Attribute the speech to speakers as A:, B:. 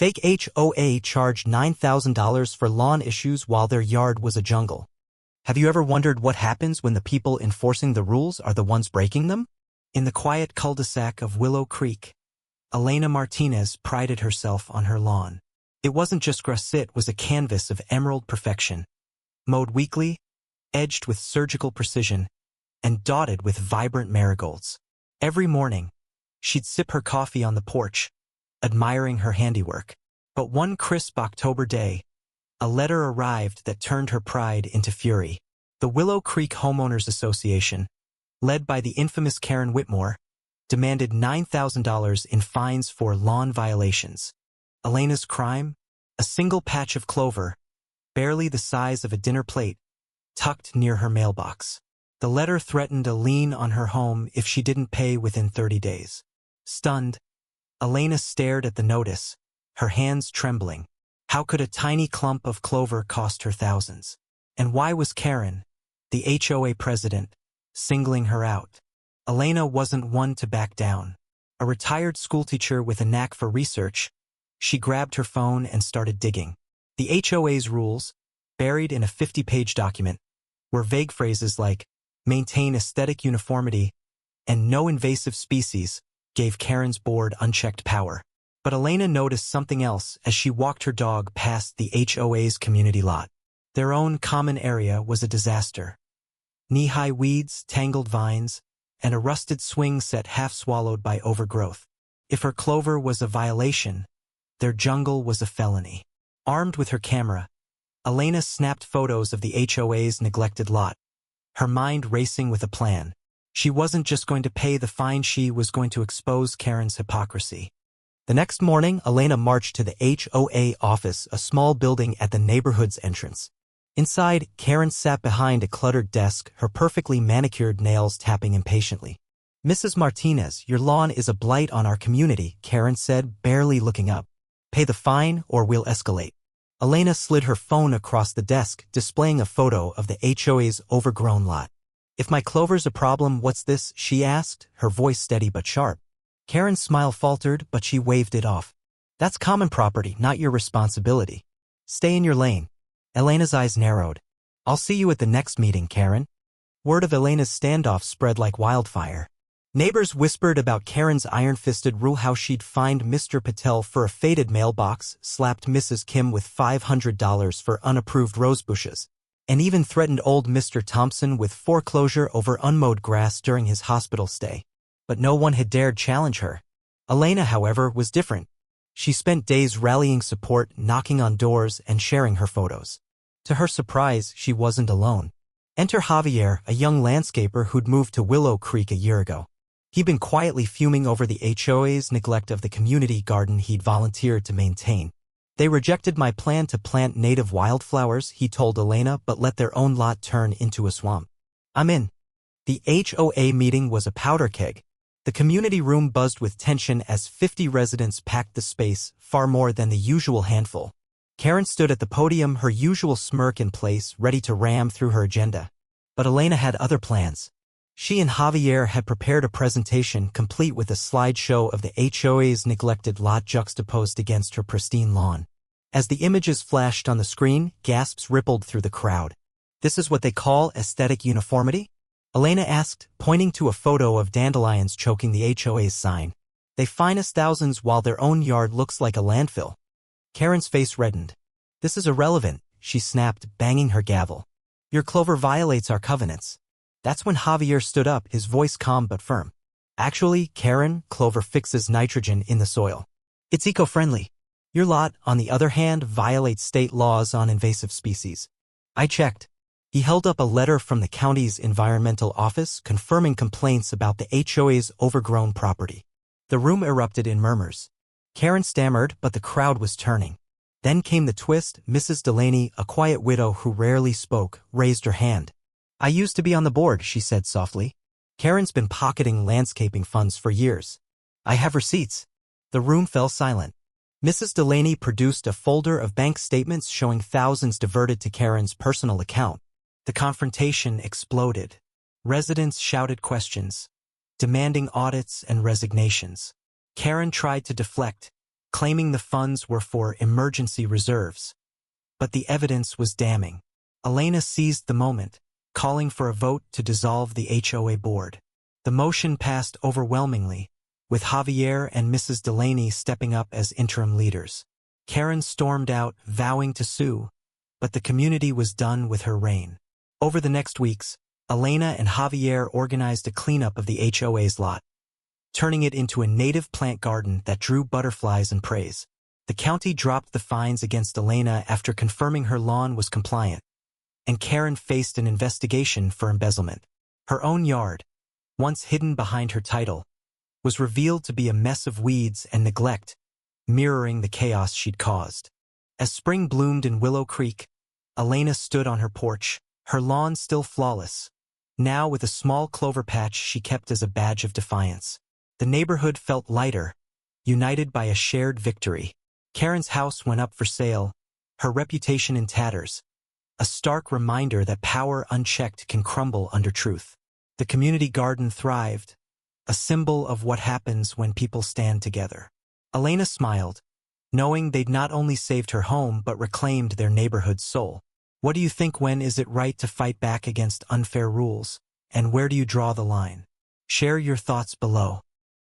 A: Fake HOA charged $9,000 for lawn issues while their yard was a jungle. Have you ever wondered what happens when the people enforcing the rules are the ones breaking them? In the quiet cul-de-sac of Willow Creek, Elena Martinez prided herself on her lawn. It wasn't just grass, it was a canvas of emerald perfection, mowed weekly, edged with surgical precision, and dotted with vibrant marigolds. Every morning, she'd sip her coffee on the porch, admiring her handiwork. But one crisp October day, a letter arrived that turned her pride into fury. The Willow Creek Homeowners Association, led by the infamous Karen Whitmore, demanded $9,000 in fines for lawn violations. Elena's crime? A single patch of clover, barely the size of a dinner plate, tucked near her mailbox. The letter threatened a lien on her home if she didn't pay within 30 days. Stunned, Elena stared at the notice, her hands trembling. How could a tiny clump of clover cost her thousands? And why was Karen, the HOA president, singling her out? Elena wasn't one to back down. A retired schoolteacher with a knack for research, she grabbed her phone and started digging. The HOA's rules, buried in a 50-page document, were vague phrases like, maintain aesthetic uniformity, and no invasive species, gave Karen's board unchecked power. But Elena noticed something else as she walked her dog past the HOA's community lot. Their own common area was a disaster. Knee-high weeds, tangled vines, and a rusted swing set half swallowed by overgrowth. If her clover was a violation, their jungle was a felony. Armed with her camera, Elena snapped photos of the HOA's neglected lot, her mind racing with a plan. She wasn't just going to pay the fine, she was going to expose Karen's hypocrisy. The next morning, Elena marched to the HOA office, a small building at the neighborhood's entrance. Inside, Karen sat behind a cluttered desk, her perfectly manicured nails tapping impatiently. "Mrs. Martinez, your lawn is a blight on our community," Karen said, barely looking up. "Pay the fine or we'll escalate." Elena slid her phone across the desk, displaying a photo of the HOA's overgrown lot. "If my clover's a problem, what's this?" she asked, her voice steady but sharp. Karen's smile faltered, but she waved it off. "That's common property, not your responsibility. Stay in your lane." Elena's eyes narrowed. "I'll see you at the next meeting, Karen." Word of Elena's standoff spread like wildfire. Neighbors whispered about Karen's iron-fisted rule, how she'd fined Mr. Patel for a faded mailbox, slapped Mrs. Kim with $500 for unapproved rosebushes, and even threatened old Mr. Thompson with foreclosure over unmowed grass during his hospital stay. But no one had dared challenge her. Elena, however, was different. She spent days rallying support, knocking on doors, and sharing her photos. To her surprise, she wasn't alone. Enter Javier, a young landscaper who'd moved to Willow Creek a year ago. He'd been quietly fuming over the HOA's neglect of the community garden he'd volunteered to maintain. "They rejected my plan to plant native wildflowers," he told Elena, "but let their own lot turn into a swamp. I'm in." The HOA meeting was a powder keg. The community room buzzed with tension as 50 residents packed the space, far more than the usual handful. Karen stood at the podium, her usual smirk in place, ready to ram through her agenda. But Elena had other plans. She and Javier had prepared a presentation complete with a slideshow of the HOA's neglected lot juxtaposed against her pristine lawn. As the images flashed on the screen, gasps rippled through the crowd. "This is what they call aesthetic uniformity?" Elena asked, pointing to a photo of dandelions choking the HOA's sign. "They fine us thousands while their own yard looks like a landfill." Karen's face reddened. "This is irrelevant," she snapped, banging her gavel. "Your clover violates our covenants." That's when Javier stood up, his voice calm but firm. "Actually, Karen, clover fixes nitrogen in the soil. It's eco-friendly. Your lot, on the other hand, violates state laws on invasive species." I checked. He held up a letter from the county's environmental office confirming complaints about the HOA's overgrown property. The room erupted in murmurs. Karen stammered, but the crowd was turning. Then came the twist. Mrs. Delaney, a quiet widow who rarely spoke, raised her hand. "I used to be on the board," she said softly. "Karen's been pocketing landscaping funds for years. I have receipts." The room fell silent. Mrs. Delaney produced a folder of bank statements showing thousands diverted to Karen's personal account. The confrontation exploded. Residents shouted questions, demanding audits and resignations. Karen tried to deflect, claiming the funds were for emergency reserves. But the evidence was damning. Elena seized the moment, calling for a vote to dissolve the HOA board. The motion passed overwhelmingly, with Javier and Mrs. Delaney stepping up as interim leaders. Karen stormed out, vowing to sue, but the community was done with her reign. Over the next weeks, Elena and Javier organized a cleanup of the HOA's lot, turning it into a native plant garden that drew butterflies and praise. The county dropped the fines against Elena after confirming her lawn was compliant, and Karen faced an investigation for embezzlement. Her own yard, once hidden behind her title, was revealed to be a mess of weeds and neglect, mirroring the chaos she'd caused. As spring bloomed in Willow Creek, Elena stood on her porch, her lawn still flawless, now with a small clover patch she kept as a badge of defiance. The neighborhood felt lighter, united by a shared victory. Karen's house went up for sale, her reputation in tatters, a stark reminder that power unchecked can crumble under truth. The community garden thrived, a symbol of what happens when people stand together. Elena smiled, knowing they'd not only saved her home but reclaimed their neighborhood's soul. What do you think? When is it right to fight back against unfair rules, and where do you draw the line? Share your thoughts below.